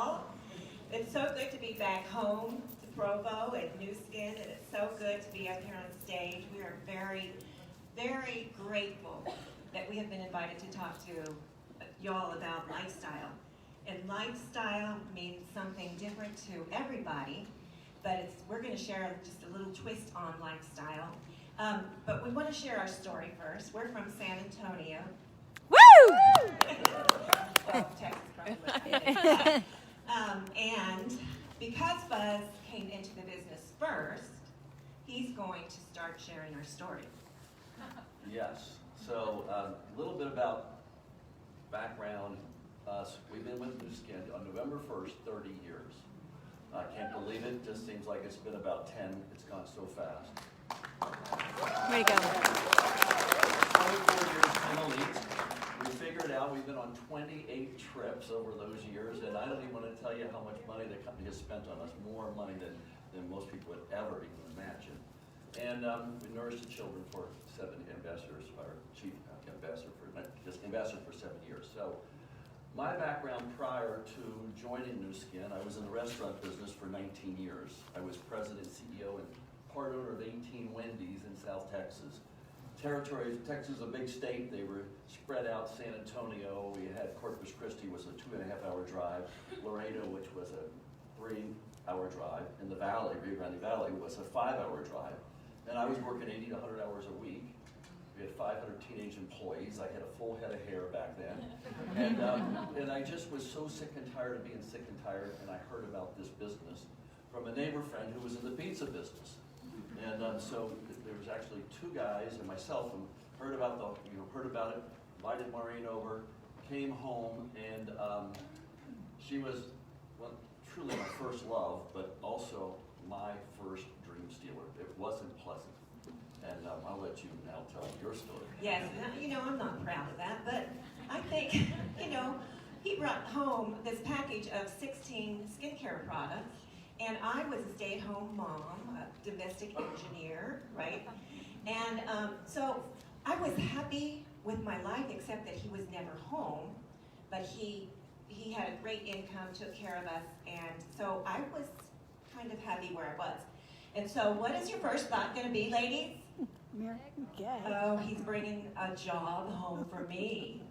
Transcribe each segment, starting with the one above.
all. It's so good to be back home to Provo at New Skin, and it's so good to be up here on stage. We are very, very grateful that we have been invited to talk to y'all about lifestyle. And lifestyle means something different to everybody, but we're going to share just a little twist on lifestyle. But we want to share our story first. We're from San Antonio. Woo! Well, Texas probably. And because Buzz came into the business first, he's going to start sharing our story. Yes. So a little bit about background. We've been with New Skin on November 1st, 30 years. I can't believe it. Just seems like it's been about 10. It's gone so fast. Way to go. 24 years in Elite. We figured out we've been on 28 trips over those years, and I don't even want to tell you how much money the company has spent on us, more money than most people would ever even imagine. And we nourished the children for 7 ambassadors, our chief ambassador for 7 years. So my background prior to joining New Skin, I was in the restaurant business for 19 years. I was president, CEO, and part owner of 18 Wendy's in South Texas. Territory, Texas is a big state. They were spread out. San Antonio, we had Corpus Christi was a 2.5-hour drive. Laredo, which was a 3-hour drive. In the valley, Rio Grande Valley, was a 5-hour drive. And I was working 80 to 100 hours a week. We had 500 teenage employees. I had a full head of hair back then. And I just was so sick and tired of being sick and tired, and I heard about this business from a neighbor friend who was in the pizza business. And so there was actually 2 guys and myself who heard about it, invited Maureen over, came home, and she was, well, truly my first love, but also my first dream stealer. It wasn't pleasant. And I'll let you now tell your story. Yes, I'm not proud of that, but I think, he brought home this package of 16 skincare products, and I was a stay-at-home mom, a domestic engineer, right? And so I was happy with my life, except that he was never home, but he had a great income, took care of us, and so I was kind of happy where I was. And so what is your first thought going to be, ladies? Oh, he's bringing a job home for me,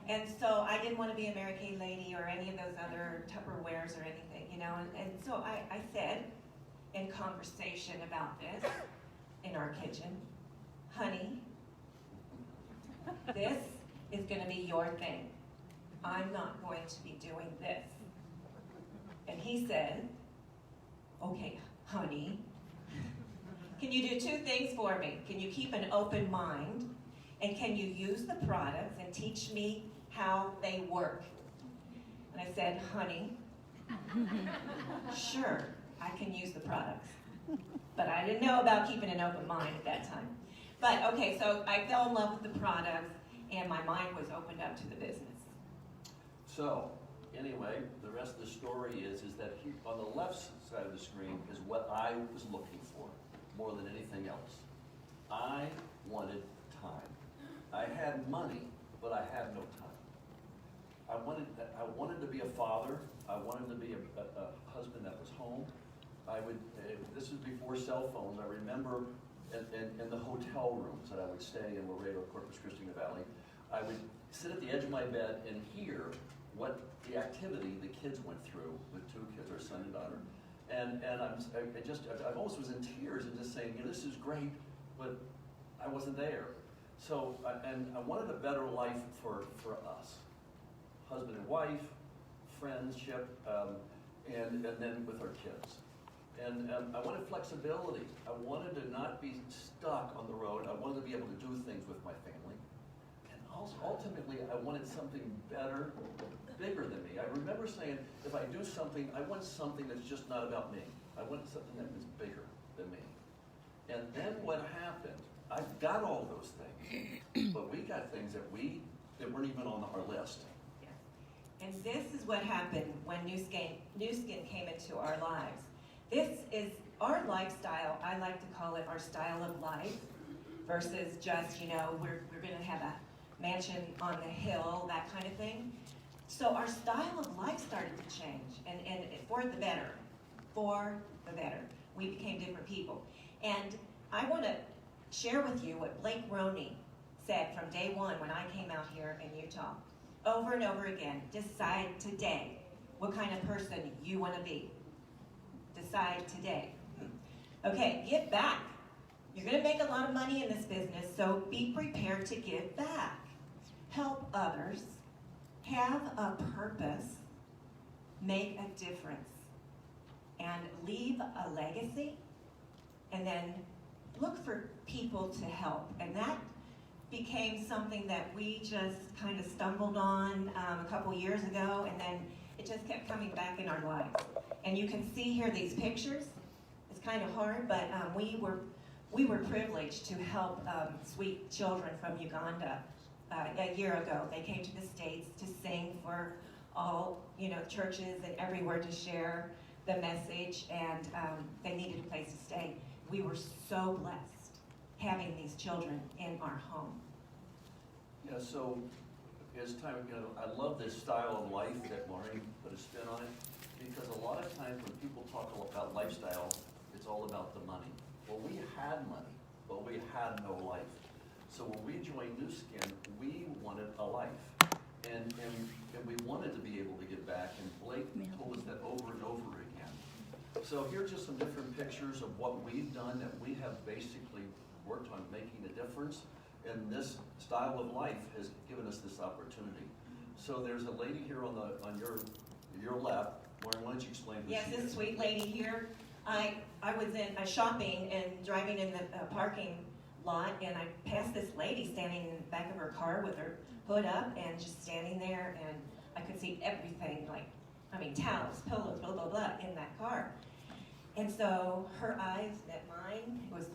And so I didn't want to be a Mary Kay lady or any of those other Tupperwares or anything, And so I said in conversation about this in our kitchen, honey, this is going to be your thing. I'm not going to be doing this. And he said, okay, honey, can you do 2 things for me? Can you keep an open mind? And can you use the products and teach me how they work? And I said, honey, sure, I can use the products. But I didn't know about keeping an open mind at that time. But okay, so I fell in love with the products, and my mind was opened up to the business. So, anyway, the rest of the story is that on the left side of the screen is what I was looking for more than anything else. I wanted time. I had money, but I had no time. I wanted to be a father. I wanted to be a husband that was home. This is before cell phones. I remember in the hotel rooms that I would stay in Laredo, Corpus Christi in the Valley, I would sit at the edge of my bed and hear what the activity the kids went through with 2 kids, our son and daughter. And I almost was in tears and just saying, this is great, but I wasn't there. So, and I wanted a better life for us, husband and wife, friendship, and then with our kids. And I wanted flexibility. I wanted to not be stuck on the road. I wanted to be able to do things with my family. And also, ultimately, I wanted something better, bigger than me. I remember saying, if I do something, I want something that's just not about me. I want something that is bigger than me. And then what happened, I got all those things, but we got things that weren't even on our list. Yes. And this is what happened when New Skin came into our lives. This is our lifestyle. I like to call it our style of life versus just, we're going to have a mansion on the hill, that kind of thing. So our style of life started to change, and for the better. For the better. We became different people. And I want to share with you what Blake Roney said from day one when I came out here in Utah. Over and over again, decide today what kind of person you want to be. Decide today. Okay, give back. You're going to make a lot of money in this business, so be prepared to give back. Help others. Have a purpose. Make a difference. And leave a legacy. And then look for people to help. And that became something that we just kind of stumbled on a couple years ago, and then it just kept coming back in our lives. And you can see here these pictures. It's kind of hard, but we were privileged to help sweet children from Uganda a year ago. They came to the States to sing for all churches and everywhere to share the message, and they needed a place to stay. We were so blessed having these children in our home. Yeah, so as time, I love this style of life that Maureen put a spin on it, because a lot of times when people talk about lifestyle, it's all about the money. Well, we had money, but we had no life. So when we joined New Skin, we wanted a life. And we wanted to be able to give back, and Blake told us that over and over again. So here's just some different pictures of what we've done, that we have basically worked on making a difference, and this style of life has given us this opportunity. So there's a lady here on your left. Maureen, why don't you explain who Yes, she this is? sweet lady here. I was in shopping and driving in the parking lot, and I passed this lady standing in the back of her car with her hood up and just standing there, and I could see everything, towels, pillows, blah, blah, blah, in that car. And so her eyes met mine. It was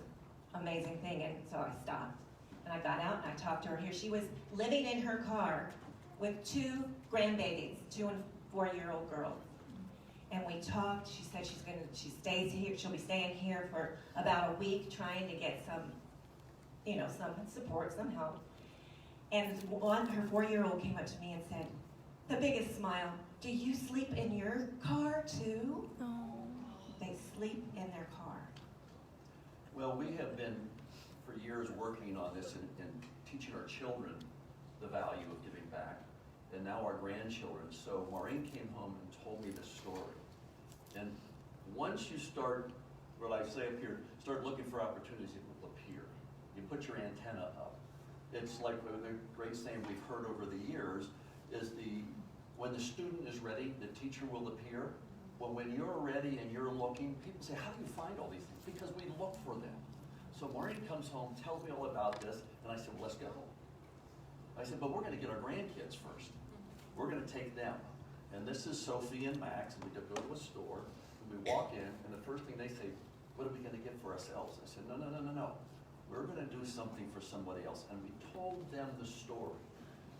an amazing thing, and so I stopped. And I got out and I talked to her. Here she was living in her car with 2 grandbabies, 2 and 4-year-old girls. And we talked. She said she stays here. She'll be staying here for about a week, trying to get some support, some help. And her 4-year-old came up to me and said, the biggest smile, do you sleep in your car too? Oh. They sleep in their car. Well, we have been for years working on this and teaching our children the value of giving back, and now our grandchildren. So Maureen came home and told me this story. And once you start, what I say up here, start looking for opportunities, it will appear. You put your antenna up. It's like the great saying we've heard over the years is when the student is ready, the teacher will appear. Well, when you're ready and you're looking, people say, how do you find all these things? Because we look for them. So Maureen comes home, tells me all about this, and I said, well, let's go. I said, but we're going to get our grandkids first. We're going to take them. And this is Sophie and Max, and we go to a store, and we walk in, and the first thing they say, what are we going to get for ourselves? I said, no. We're going to do something for somebody else. And we told them the story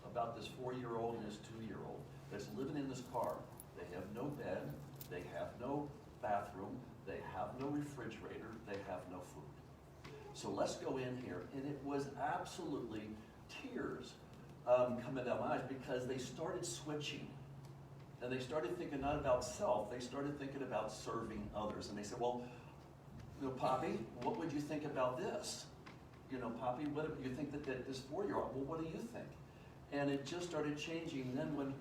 about this 4-year-old and his 2-year-old that's living in this car. They have no bed, they have no bathroom, they have no refrigerator, they have no food. So let's go in here, and it was absolutely tears coming down my eyes, because they started switching. And they started thinking not about self, they started thinking about serving others. And they said, well, Poppy, what would you think about this? Poppy, what do you think that this 4-year-old, well, what do you think? And it just started changing. And then when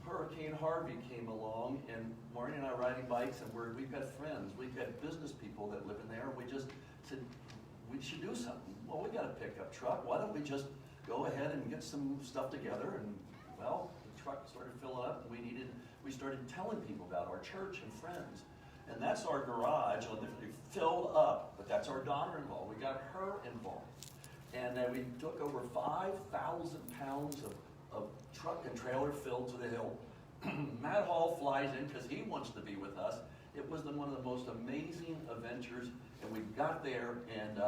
Hurricane Harvey came along, and Maureen and I are riding bikes, and we've got friends, we've got business people that live in there, we just said, we should do something. Well, we got a pickup truck, why don't we just go ahead and get some stuff together? And well, the truck started filling up, and we started telling people about our church and friends. And that's our garage, it filled up, but that's our daughter-in-law. We got her involved. And then we took over 5,000 pounds of truck and trailer filled to the hill. Matt Hall flies in because he wants to be with us. It was one of the most amazing adventures, and we got there, and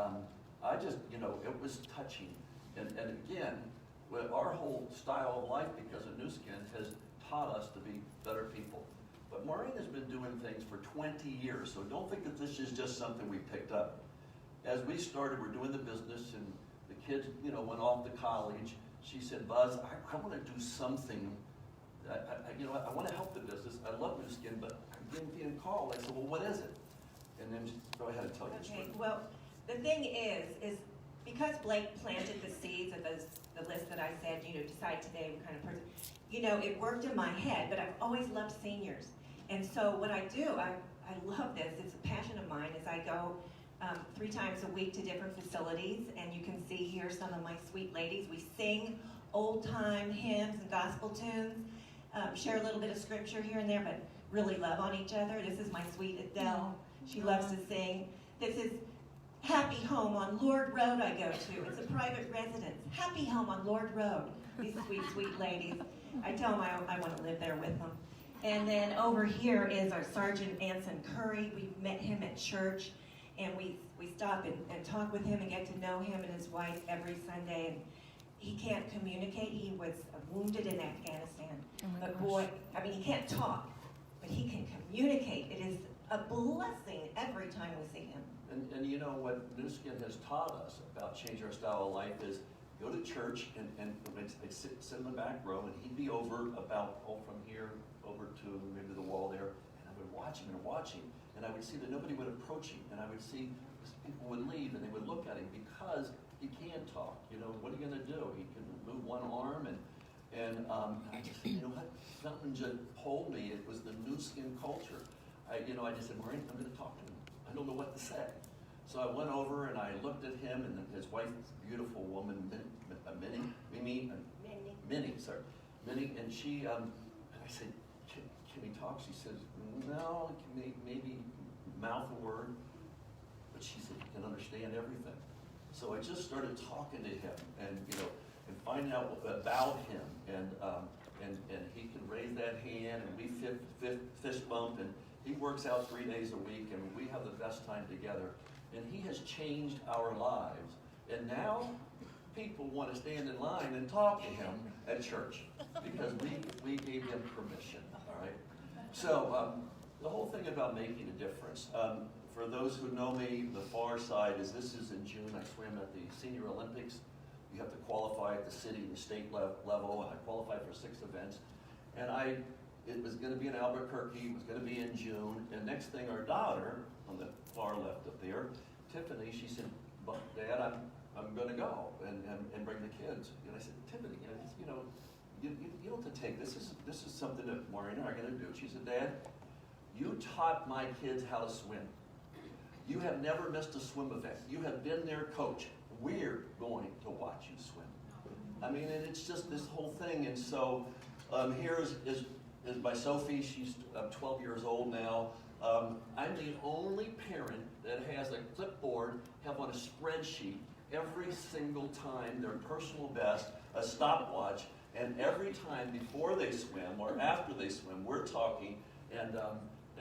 I just, it was touching. And again, with our whole style of life, because of New Skin, has taught us to be better people. But Maureen has been doing things for 20 years, so don't think that this is just something we picked up. As we started, we're doing the business, and the kids, went off to college. She said, Buzz, I want to do something you know, I want to help the business. I love New Skin, but I'm getting called. I said, well, what is it? And then just go ahead and tell you the story. Okay, well, the thing is because Blake planted the seeds of the list that I said, you know, decide today what kind of person, you know, it worked in my head, but I've always loved seniors. And so what I do, I love this, it's a passion of mine, is I go 3 times a week to different facilities, and you can see here some of my sweet ladies. We sing old-time hymns and gospel tunes, share a little bit of scripture here and there, but really love on each other. This is my sweet Adele. She loves to sing. This is Happy Home on Lord Road I go to. It's a private residence. Happy Home on Lord Road. These sweet, sweet ladies. I tell them I want to live there with them. And then over here is our Sergeant Anson Curry. We met him at church, and we stop and talk with him and get to know him and his wife every Sunday. And he can't communicate. He was wounded in Afghanistan. But boy, I mean, he can't talk, but he can communicate. It is a blessing every time we see him. And you know what New Skin has taught us about changing our style of life is go to church and I'd sit in the back row, and he'd be over about, from here over to maybe the wall there, and I would watch him, and I would see that nobody would approach him, and I would see people would leave and they would look at him because he can talk. You know, what are you going to do? He can move one arm, and I just said, you know what? Something just pulled me. It was the New Skin culture. I just said, Maureen, I'm going to talk to him. I don't know what to say. So I went over and I looked at him, and his wife, beautiful woman, Minnie, and she, and I said, can he talk? She says, no, maybe mouth a word, but she said, he can understand everything. So I just started talking to him, and and finding out about him, and he can raise that hand, and we fist bump, and he works out 3 days a week, and we have the best time together. And he has changed our lives. And now people want to stand in line and talk to him at church because we gave him permission, all right? So the whole thing about making a difference. For those who know me, the far side is this is in June. I swam at the Senior Olympics. You have to qualify at the city and the state level, and I qualified for 6 events. And it was going to be in Albuquerque, it was going to be in June, and next thing our daughter, on the far left up there, Tiffany, she said, Dad, I'm going to go and bring the kids. And I said, Tiffany, you don't have to take this. This is something that Maureen and I are going to do. She said, Dad, you taught my kids how to swim. You have never missed a swim event. You have been their coach. We're going to watch you swim. I mean, and it's just this whole thing. And so here is by Sophie. She's 12 years old now. I'm the only parent that has a clipboard, have on a spreadsheet every single time their personal best, a stopwatch, and every time before they swim or after they swim, we're talking. And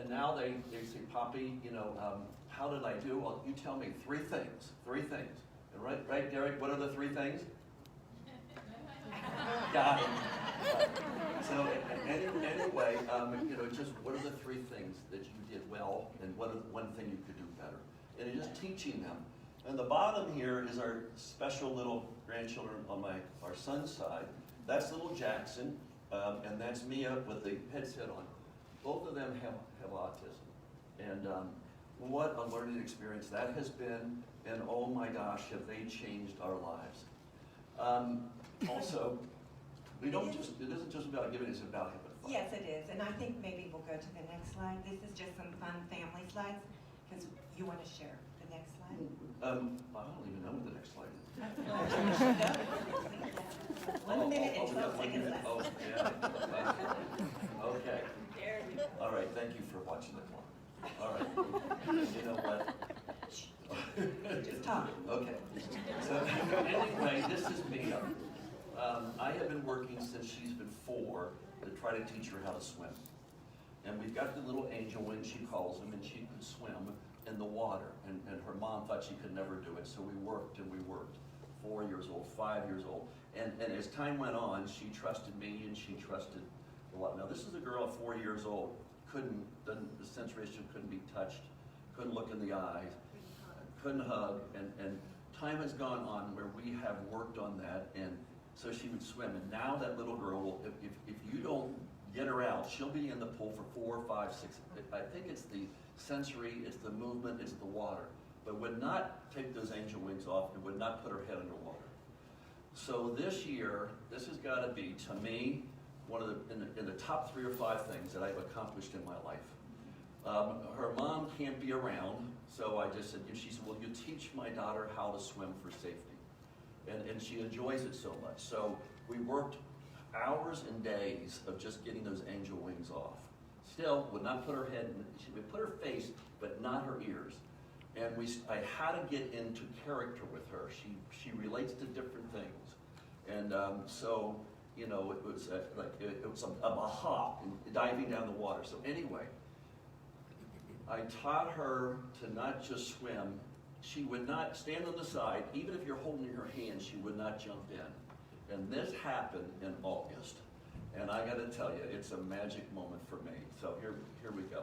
now they say, Poppy, how did I do? Well, you tell me 3 things. 3 things. And right, Derek, what are the 3 things? Got it. So anyway, just what are the 3 things that you did well, and what are one thing you could do better? And it's just teaching them. And the bottom here is our special little grandchildren on our son's side. That's little Jackson, and that's Mia with the headset on. Both of them have autism. And what a learning experience that has been, and oh my gosh, have they changed our lives. Also, it isn't just about giving, it's about having fun. Yes, it is, and I think maybe we'll go to the next slide. This is just some fun family slides, because you want to share the next slide. I don't even know what the next slide is. 1 minute and we got 12 1 seconds minute. left. Oh, yeah. Okay. All right, thank you for watching that one. All right. You know what? Just talk. Okay. So anyway, this is Mia. I have been working since she's been 4 to try to teach her how to swim. And we've got the little angel wing, she calls him, and she could swim in the water. And her mom thought she could never do it, so we worked and we worked. 4 years old, 5 years old. And as time went on, she trusted me and she trusted a lot. Now this is a girl at 4 years old, the sense ratio couldn't be touched, couldn't look in the eyes, couldn't hug, and time has gone on where we have worked on that, and so she would swim. And now that little girl, if you don't get her out. She'll be in the pool for 4, 5, 6. I think it's the sensory, it's the movement, it's the water. But would not take those angel wings off and would not put her head underwater. So this year, this has got to be, to me, one of in the top 3 or 5 things that I've accomplished in my life. Her mom can't be around, so I just said, she said, well, you teach my daughter how to swim for safety. And she enjoys it so much. So we worked hours and days of just getting those angel wings off. Still, would not put her head, she would put her face, but not her ears. And I had to get into character with her. She relates to different things. And so, you know, it was it was a hop and diving down the water. So anyway, I taught her to not just swim. She would not stand on the side. Even if you're holding her hand, she would not jump in. And this happened in August. And I got to tell you, it's a magic moment for me. So here we go.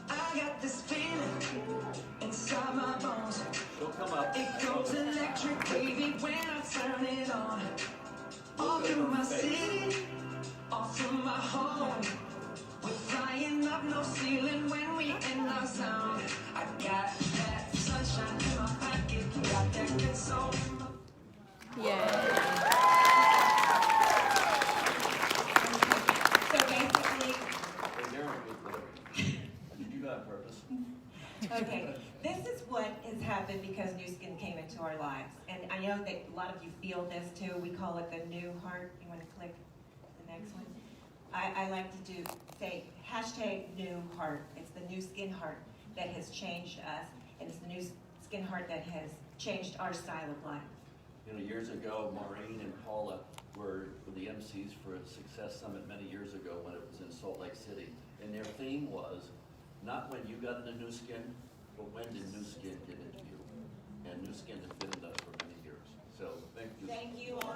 I got this feeling inside my bones. She'll come up. It goes electric, baby, when I turn it on. All through my city, all through my home. We're flying up no ceiling when we in our zone. I got that sunshine in my pocket, got that good soul. Yeah. So basically, Hey, Mary, did you do that on purpose? okay, this is what has happened because new skin came into our lives. And I know that a lot of you feel this too. We call it the new heart. You want to click the next one? I like to say hashtag new heart. It's the new skin heart that has changed us. And it's the new skin heart that has changed our style of life. You know, years ago, Maureen and Paula were the MCs for a Success Summit many years ago when it was in Salt Lake City. And their theme was, not when you got into new skin, but when did new skin get into you? And new skin has been in us for many years. So thank you. Thank you all.